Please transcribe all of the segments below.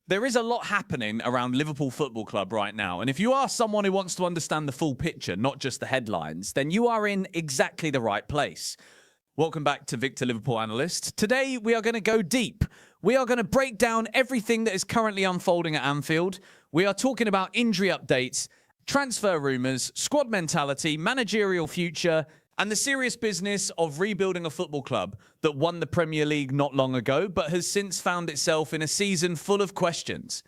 There is a lot happening around Liverpool Football Club right now, and if you are someone who wants to understand the full picture, not just the headlines, then you are in exactly the right place. Welcome back to Victor Liverpool Analyst. Today we are going to go deep. We are going to break down everything that is currently unfolding at Anfield. We are talking about injury updates, transfer rumours, squad mentality, managerial future, and the serious business of rebuilding a football club that won the Premier League not long ago, but has since found itself in a season full of questions.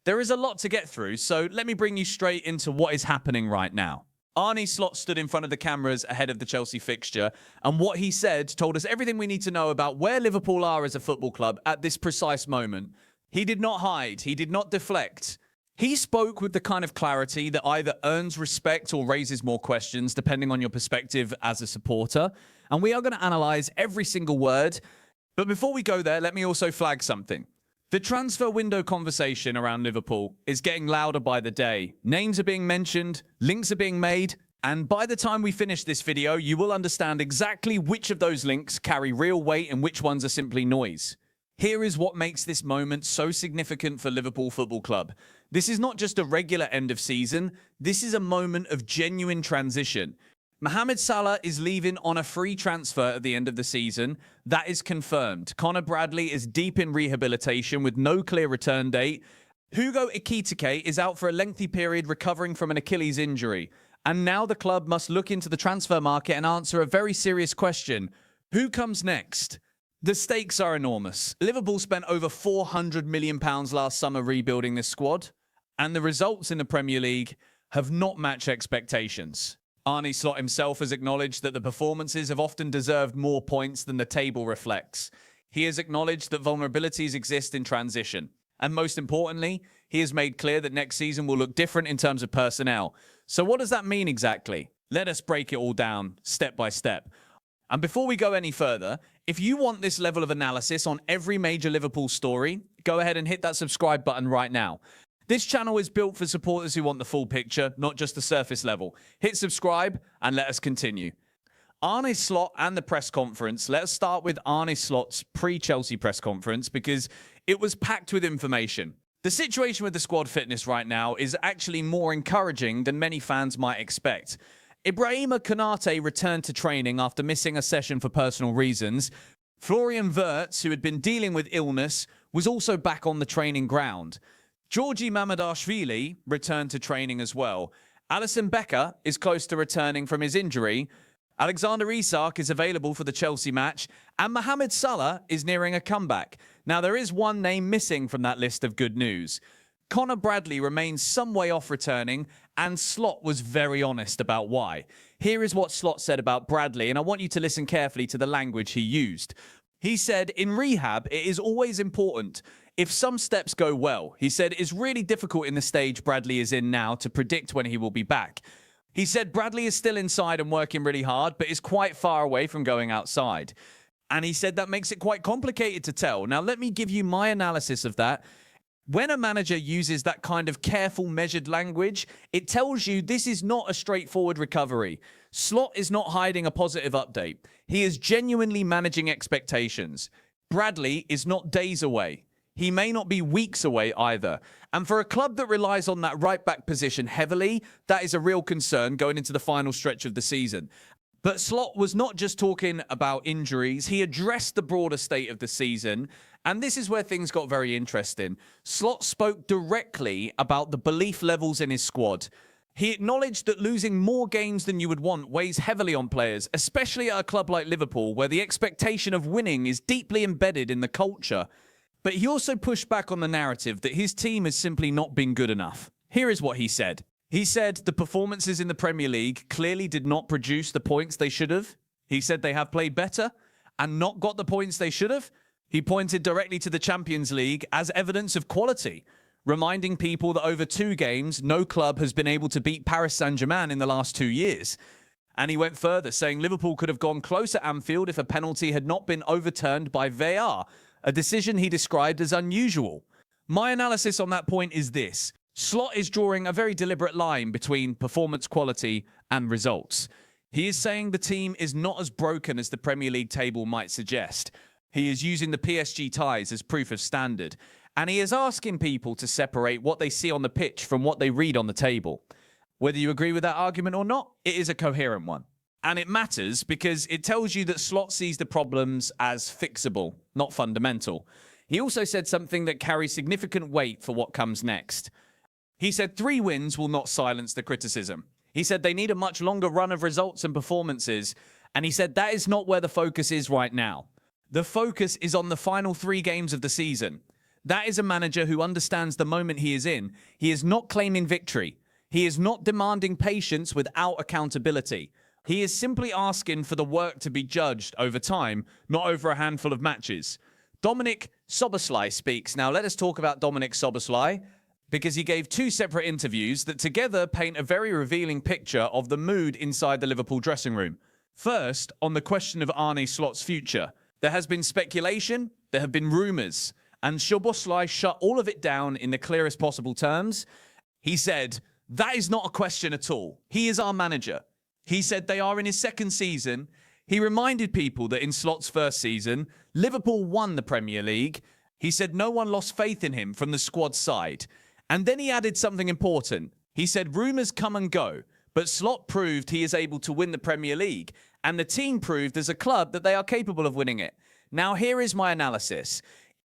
There is a lot to get through, so let me bring you straight into what is happening right now. Arne Slot stood in front of the cameras ahead of the Chelsea fixture, and what he said told us everything we need to know about where Liverpool are as a football club at this precise moment. He did not hide, he did not deflect. He spoke with the kind of clarity that either earns respect or raises more questions, depending on your perspective as a supporter. And we are going to analyse every single word. But before we go there, let me also flag something. The transfer window conversation around Liverpool is getting louder by the day. Names are being mentioned, links are being made, and by the time we finish this video, you will understand exactly which of those links carry real weight and which ones are simply noise. Here is what makes this moment so significant for Liverpool Football Club. This is not just a regular end of season, this is a moment of genuine transition. Mohamed Salah is leaving on a free transfer at the end of the season. That is confirmed. Conor Bradley is deep in rehabilitation with no clear return date. Hugo Ekitike is out for a lengthy period recovering from an Achilles injury. And now the club must look into the transfer market and answer a very serious question. Who comes next? The stakes are enormous. Liverpool spent over £400 million last summer rebuilding this squad, and the results in the Premier League have not matched expectations. Arne Slot himself has acknowledged that the performances have often deserved more points than the table reflects. He has acknowledged that vulnerabilities exist in transition. And most importantly, he has made clear that next season will look different in terms of personnel. So what does that mean exactly? Let us break it all down step by step. And before we go any further, if you want this level of analysis on every major Liverpool story, go ahead and hit that subscribe button right now. This channel is built for supporters who want the full picture, not just the surface level. Hit subscribe and let us continue. Arne Slot and the press conference. Let's start with Arne Slot's pre-Chelsea press conference because it was packed with information. The situation with the squad fitness right now is actually more encouraging than many fans might expect. Ibrahima Konate returned to training after missing a session for personal reasons. Florian Wirtz, who had been dealing with illness, was also back on the training ground. Georgi Mamadashvili returned to training as well. Alisson Becker is close to returning from his injury. Alexander Isak is available for the Chelsea match. And Mohamed Salah is nearing a comeback. Now, there is one name missing from that list of good news. Conor Bradley remains some way off returning, and Slot was very honest about why. Here is what Slot said about Bradley, and I want you to listen carefully to the language he used. He said, in rehab, it is always important. If some steps go well, he said, it's really difficult in the stage Bradley is in now to predict when he will be back. He said Bradley is still inside and working really hard, but is quite far away from going outside. And he said that makes it quite complicated to tell. Now, let me give you my analysis of that. When a manager uses that kind of careful, measured language, it tells you this is not a straightforward recovery. Slot is not hiding a positive update. He is genuinely managing expectations. Bradley is not days away. He may not be weeks away either. And for a club that relies on that right-back position heavily, that is a real concern going into the final stretch of the season. But Slot was not just talking about injuries. He addressed the broader state of the season. And this is where things got very interesting. Slot spoke directly about the belief levels in his squad. He acknowledged that losing more games than you would want weighs heavily on players, especially at a club like Liverpool, where the expectation of winning is deeply embedded in the culture. But he also pushed back on the narrative that his team has simply not been good enough. Here is what he said. He said the performances in the Premier League clearly did not produce the points they should have. He said they have played better and not got the points they should have. He pointed directly to the Champions League as evidence of quality, reminding people that over 2 games, no club has been able to beat Paris Saint-Germain in the last 2 years. And he went further, saying Liverpool could have gone close at Anfield if a penalty had not been overturned by VAR, a decision he described as unusual. My analysis on that point is this. Slot is drawing a very deliberate line between performance quality and results. He is saying the team is not as broken as the Premier League table might suggest. He is using the PSG ties as proof of standard. And he is asking people to separate what they see on the pitch from what they read on the table. Whether you agree with that argument or not, it is a coherent one. And it matters because it tells you that Slot sees the problems as fixable, not fundamental. He also said something that carries significant weight for what comes next. He said 3 wins will not silence the criticism. He said they need a much longer run of results and performances, and he said that is not where the focus is right now. The focus is on the final 3 games of the season. That is a manager who understands the moment he is in. He is not claiming victory. He is not demanding patience without accountability. He is simply asking for the work to be judged over time, not over a handful of matches. Dominik Szoboszlai speaks. Now, let us talk about Dominik Szoboszlai, because he gave 2 separate interviews that together paint a very revealing picture of the mood inside the Liverpool dressing room. First, on the question of Arne Slot's future. There has been speculation, there have been rumours, and Szoboszlai shut all of it down in the clearest possible terms. He said, that is not a question at all. He is our manager. He said they are in his 2nd season. He reminded people that in Slot's 1st season, Liverpool won the Premier League. He said no one lost faith in him from the squad side. And then he added something important. He said rumours come and go, but Slot proved he is able to win the Premier League, and the team proved as a club that they are capable of winning it. Now, here is my analysis.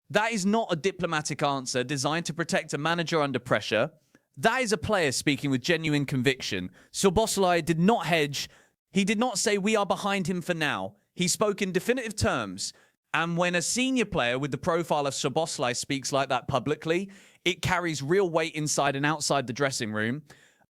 That is not a diplomatic answer designed to protect a manager under pressure. That is a player speaking with genuine conviction. Szoboszlai did not hedge. He did not say we are behind him for now. He spoke in definitive terms. And when a senior player with the profile of Szoboszlai speaks like that publicly, it carries real weight inside and outside the dressing room.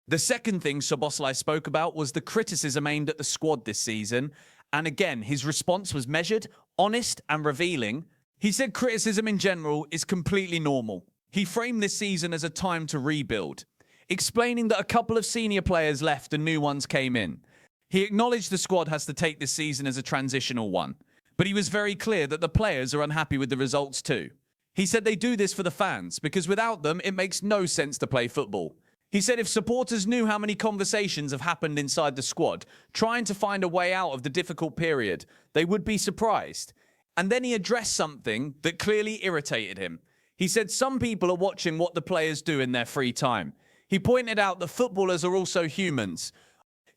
The second thing Szoboszlai spoke about was the criticism aimed at the squad this season. And again, his response was measured, honest, and revealing. He said criticism in general is completely normal. He framed this season as a time to rebuild, explaining that a couple of senior players left and new ones came in. He acknowledged the squad has to take this season as a transitional one, but he was very clear that the players are unhappy with the results too. He said they do this for the fans, because without them, it makes no sense to play football. He said if supporters knew how many conversations have happened inside the squad, trying to find a way out of the difficult period, they would be surprised. And then he addressed something that clearly irritated him. He said some people are watching what the players do in their free time. He pointed out that footballers are also humans.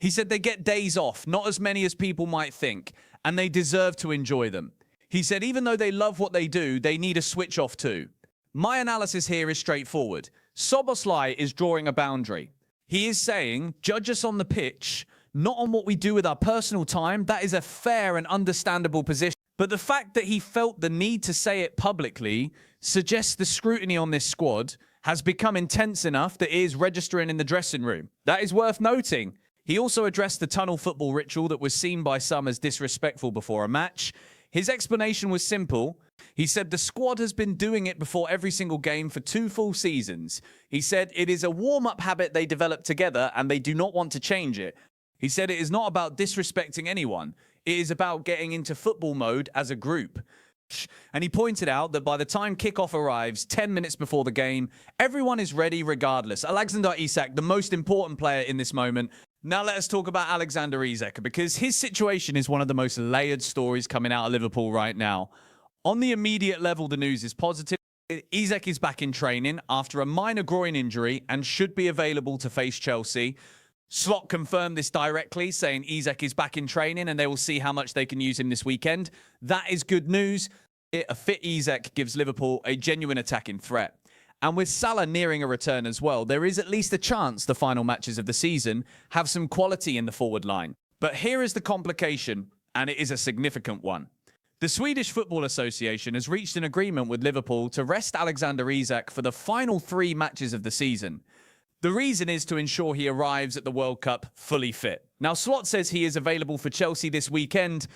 He said they get days off, not as many as people might think, and they deserve to enjoy them. He said even though they love what they do, they need a switch off too. My analysis here is straightforward. Szoboszlai is drawing a boundary. He is saying, judge us on the pitch, not on what we do with our personal time. That is a fair and understandable position. But the fact that he felt the need to say it publicly suggests the scrutiny on this squad has become intense enough that it is registering in the dressing room. That is worth noting. He also addressed the tunnel football ritual that was seen by some as disrespectful before a match. His explanation was simple. He said the squad has been doing it before every single game for 2 full seasons. He said it is a warm-up habit they developed together and they do not want to change it. He said it is not about disrespecting anyone. It is about getting into football mode as a group. And he pointed out that by the time kickoff arrives 10 minutes before the game, everyone is ready regardless. Alexander Isak, the most important player in this moment. Now let us talk about Alexander Isak, because his situation is one of the most layered stories coming out of Liverpool right now. On the immediate level, the news is positive. Isak is back in training after a minor groin injury and should be available to face Chelsea. Slot confirmed this directly, saying Isak is back in training and they will see how much they can use him this weekend. That is good news. A fit Isak gives Liverpool a genuine attacking threat. And with Salah nearing a return as well, there is at least a chance the final matches of the season have some quality in the forward line. But here is the complication, and it is a significant one. The Swedish Football Association has reached an agreement with Liverpool to rest Alexander Isak for the final 3 matches of the season. The reason is to ensure he arrives at the World Cup fully fit. Now, Slot says he is available for Chelsea this weekend,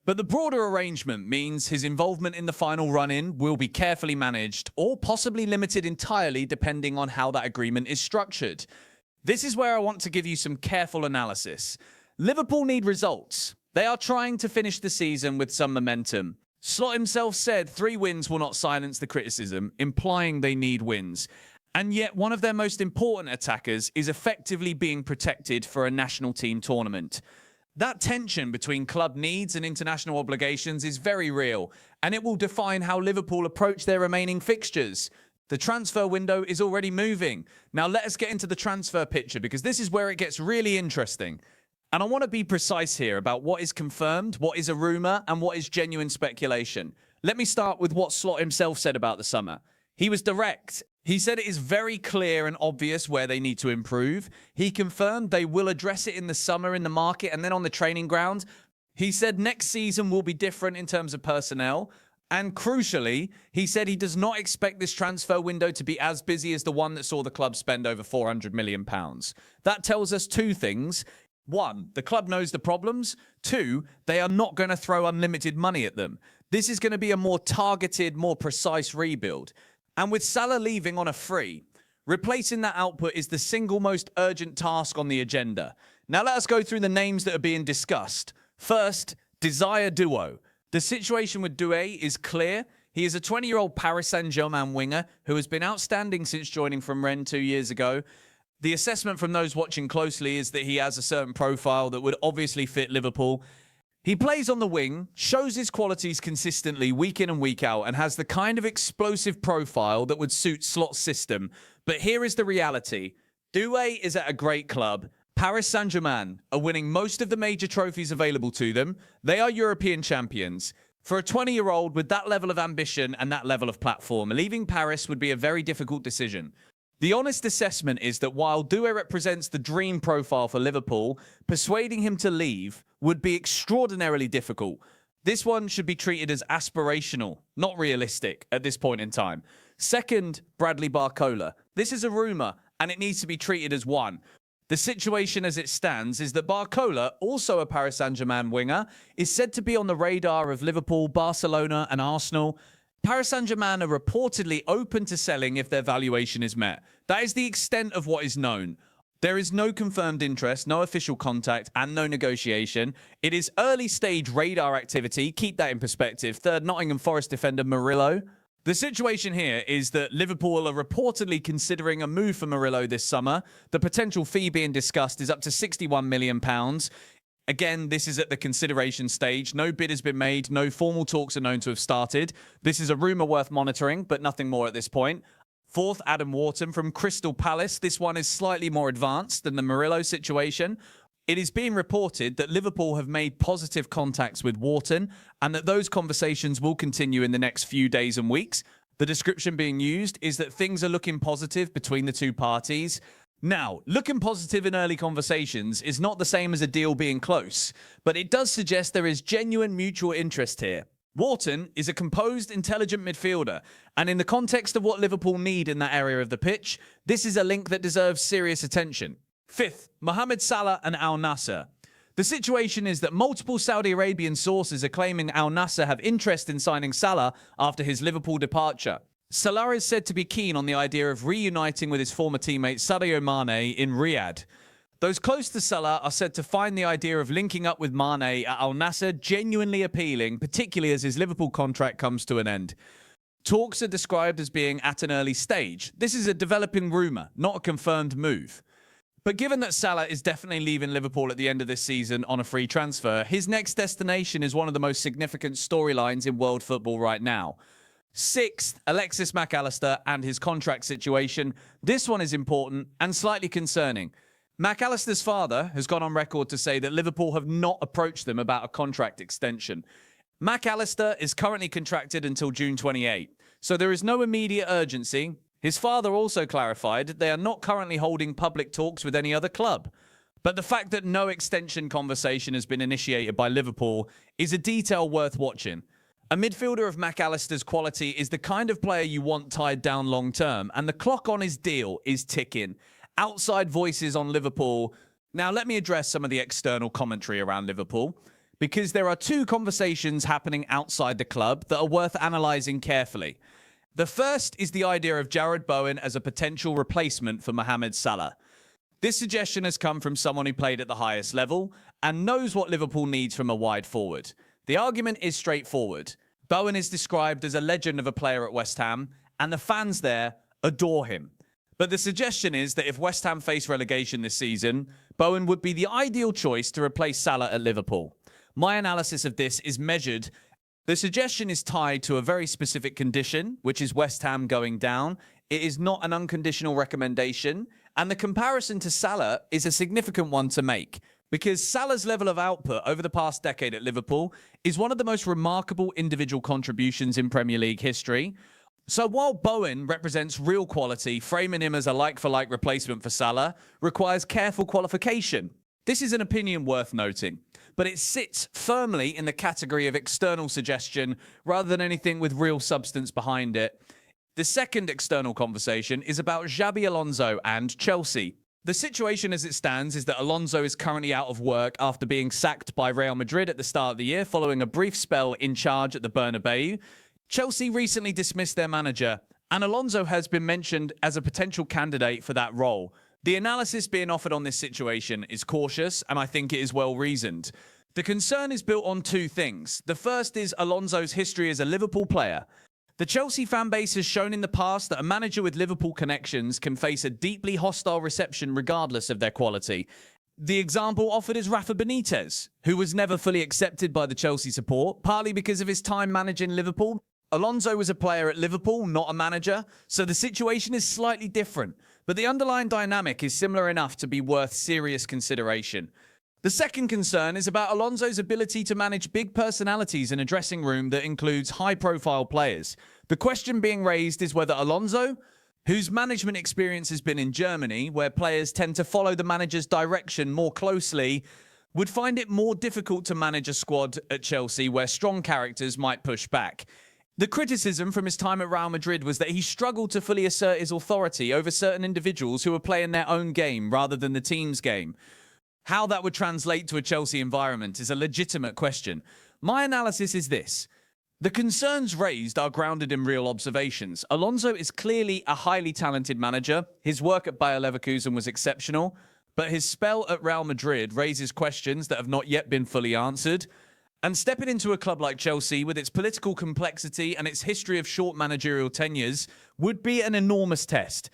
but the broader arrangement means his involvement in the final run-in will be carefully managed or possibly limited entirely depending on how that agreement is structured. This is where I want to give you some careful analysis. Liverpool need results. They are trying to finish the season with some momentum. Slot himself said 3 wins will not silence the criticism, implying they need wins. And yet one of their most important attackers is effectively being protected for a national team tournament. That tension between club needs and international obligations is very real, and it will define how Liverpool approach their remaining fixtures. The transfer window is already moving. Now let us get into the transfer picture because this is where it gets really interesting. And I want to be precise here about what is confirmed, what is a rumor, and what is genuine speculation. Let me start with what Slot himself said about the summer. He was direct. He said it is very clear and obvious where they need to improve. He confirmed they will address it in the summer in the market and then on the training ground. He said next season will be different in terms of personnel. And crucially, he said he does not expect this transfer window to be as busy as the one that saw the club spend over £400 million. That tells us two things. One, the club knows the problems. Two, they are not going to throw unlimited money at them. This is going to be a more targeted, more precise rebuild. And with Salah leaving on a free, replacing that output is the single most urgent task on the agenda. Now let us go through the names that are being discussed. First, Doue. The situation with Doue is clear. He is a 20-year-old Paris Saint-Germain winger who has been outstanding since joining from Rennes 2 years ago. The assessment from those watching closely is that he has a certain profile that would obviously fit Liverpool. He plays on the wing, shows his qualities consistently week in and week out, and has the kind of explosive profile that would suit Slot's system. But here is the reality. Doue is at a great club. Paris Saint-Germain are winning most of the major trophies available to them. They are European champions. For a 20-year-old with that level of ambition and that level of platform, leaving Paris would be a very difficult decision. The honest assessment is that while Doue represents the dream profile for Liverpool, persuading him to leave would be extraordinarily difficult. This one should be treated as aspirational, not realistic at this point in time. Second, Bradley Barcola. This is a rumour, and it needs to be treated as one. The situation as it stands is that Barcola, also a Paris Saint-Germain winger, is said to be on the radar of Liverpool, Barcelona and Arsenal. Paris Saint-Germain are reportedly open to selling if their valuation is met. That is the extent of what is known. There is no confirmed interest, no official contact, and no negotiation. It is early stage radar activity. Keep that in perspective. Third, Nottingham Forest defender Murillo. The situation here is that Liverpool are reportedly considering a move for Murillo this summer. The potential fee being discussed is up to £61 million. Again, this is at the consideration stage. No bid has been made. No formal talks are known to have started. This is a rumour worth monitoring, but nothing more at this point. Fourth, Adam Wharton from Crystal Palace. This one is slightly more advanced than the Murillo situation. It is being reported that Liverpool have made positive contacts with Wharton and that those conversations will continue in the next few days and weeks. The description being used is that things are looking positive between the two parties. Now, looking positive in early conversations is not the same as a deal being close, but it does suggest there is genuine mutual interest here. Wharton is a composed, intelligent midfielder, and in the context of what Liverpool need in that area of the pitch, this is a link that deserves serious attention. Fifth, Mohamed Salah and Al Nassr. The situation is that multiple Saudi Arabian sources are claiming Al Nassr have interest in signing Salah after his Liverpool departure. Salah is said to be keen on the idea of reuniting with his former teammate Sadio Mane in Riyadh. Those close to Salah are said to find the idea of linking up with Mane at Al Nassr genuinely appealing, particularly as his Liverpool contract comes to an end. Talks are described as being at an early stage. This is a developing rumour, not a confirmed move. But given that Salah is definitely leaving Liverpool at the end of this season on a free transfer, his next destination is one of the most significant storylines in world football right now. Sixth, Alexis Mac Allister and his contract situation. This one is important and slightly concerning. Mac Allister's father has gone on record to say that Liverpool have not approached them about a contract extension. Mac Allister is currently contracted until June 28, so there is no immediate urgency. His father also clarified that they are not currently holding public talks with any other club. But the fact that no extension conversation has been initiated by Liverpool is a detail worth watching. A midfielder of Mac Allister's quality is the kind of player you want tied down long term, and the clock on his deal is ticking. Outside voices on Liverpool. Now let me address some of the external commentary around Liverpool, because there are two conversations happening outside the club that are worth analysing carefully. The first is the idea of Jarrod Bowen as a potential replacement for Mohamed Salah. This suggestion has come from someone who played at the highest level and knows what Liverpool needs from a wide forward. The argument is straightforward. Bowen is described as a legend of a player at West Ham, and the fans there adore him. But the suggestion is that if West Ham face relegation this season, Bowen would be the ideal choice to replace Salah at Liverpool. My analysis of this is measured The suggestion is tied to a very specific condition, which is West Ham going down. It is not an unconditional recommendation, and the comparison to Salah is a significant one to make, because Salah's level of output over the past decade at Liverpool is one of the most remarkable individual contributions in Premier League history. So while Bowen represents real quality, framing him as a like-for-like replacement for Salah requires careful qualification. This is an opinion worth noting, but it sits firmly in the category of external suggestion rather than anything with real substance behind it. The second external conversation is about Xabi Alonso and Chelsea. The situation as it stands is that Alonso is currently out of work after being sacked by Real Madrid at the start of the year following a brief spell in charge at the Bernabeu. Chelsea recently dismissed their manager, and Alonso has been mentioned as a potential candidate for that role. The analysis being offered on this situation is cautious, and I think it is well reasoned. The concern is built on two things. The first is Alonso's history as a Liverpool player. The Chelsea fan base has shown in the past that a manager with Liverpool connections can face a deeply hostile reception regardless of their quality. The example offered is Rafa Benitez, who was never fully accepted by the Chelsea support, partly because of his time managing Liverpool. Alonso was a player at Liverpool, not a manager, so the situation is slightly different, but the underlying dynamic is similar enough to be worth serious consideration. The second concern is about Alonso's ability to manage big personalities in a dressing room that includes high-profile players. The question being raised is whether Alonso, whose management experience has been in Germany, where players tend to follow the manager's direction more closely, would find it more difficult to manage a squad at Chelsea where strong characters might push back. The criticism from his time at Real Madrid was that he struggled to fully assert his authority over certain individuals who were playing their own game rather than the team's game. How that would translate to a Chelsea environment is a legitimate question. My analysis is this. The concerns raised are grounded in real observations. Alonso is clearly a highly talented manager. His work at Bayer Leverkusen was exceptional, but his spell at Real Madrid raises questions that have not yet been fully answered. And stepping into a club like Chelsea with its political complexity and its history of short managerial tenures would be an enormous test.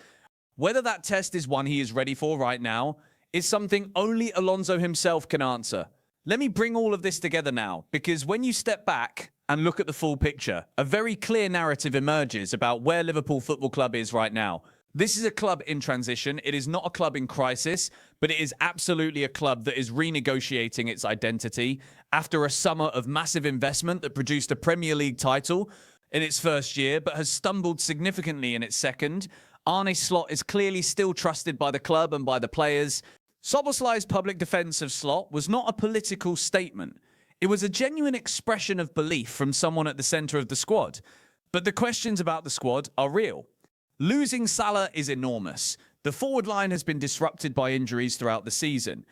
Whether that test is one he is ready for right now is something only Alonso himself can answer. Let me bring all of this together now, because when you step back and look at the full picture, a very clear narrative emerges about where Liverpool Football Club is right now. This is a club in transition. It is not a club in crisis, but it is absolutely a club that is renegotiating its identity after a summer of massive investment that produced a Premier League title in its first year, but has stumbled significantly in its second. Arne Slot is clearly still trusted by the club and by the players. Szoboszlai's public defence of Slot was not a political statement. It was a genuine expression of belief from someone at the centre of the squad. But the questions about the squad are real. Losing Salah is enormous. The forward line has been disrupted by injuries throughout the season.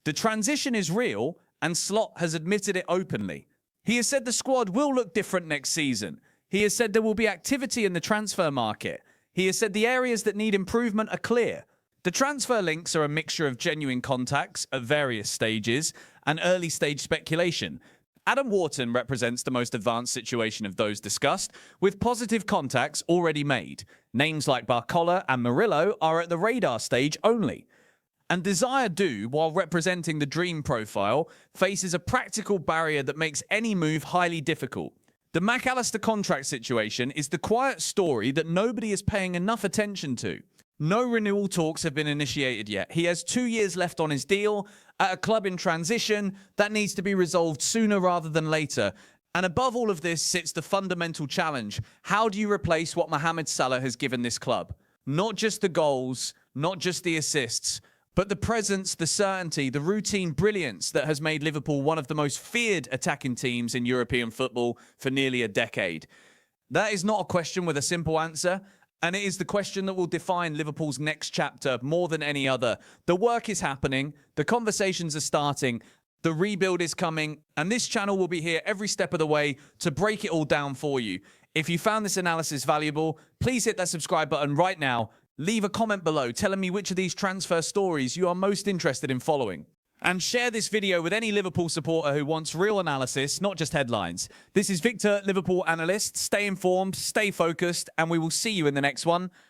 The transition is real, and Slot has admitted it openly. He has said the squad will look different next season. He has said there will be activity in the transfer market. He has said the areas that need improvement are clear. The transfer links are a mixture of genuine contacts at various stages and early-stage speculation. Adam Wharton represents the most advanced situation of those discussed, with positive contacts already made. Names like Barcola and Murillo are at the radar stage only. And Doue, while representing the dream profile, faces a practical barrier that makes any move highly difficult. The McAllister contract situation is the quiet story that nobody is paying enough attention to. No renewal talks have been initiated yet. He has 2 years left on his deal at a club in transition that needs to be resolved sooner rather than later. And above all of this sits the fundamental challenge. How do you replace what Mohamed Salah has given this club? Not just the goals, not just the assists, but the presence, the certainty, the routine brilliance that has made Liverpool one of the most feared attacking teams in European football for nearly a decade. That is not a question with a simple answer. And it is the question that will define Liverpool's next chapter more than any other. The work is happening, the conversations are starting, the rebuild is coming, and this channel will be here every step of the way to break it all down for you. If you found this analysis valuable, please hit that subscribe button right now. Leave a comment below telling me which of these transfer stories you are most interested in following. And share this video with any Liverpool supporter who wants real analysis, not just headlines. This is Victor, Liverpool analyst. Stay informed, stay focused, and we will see you in the next one.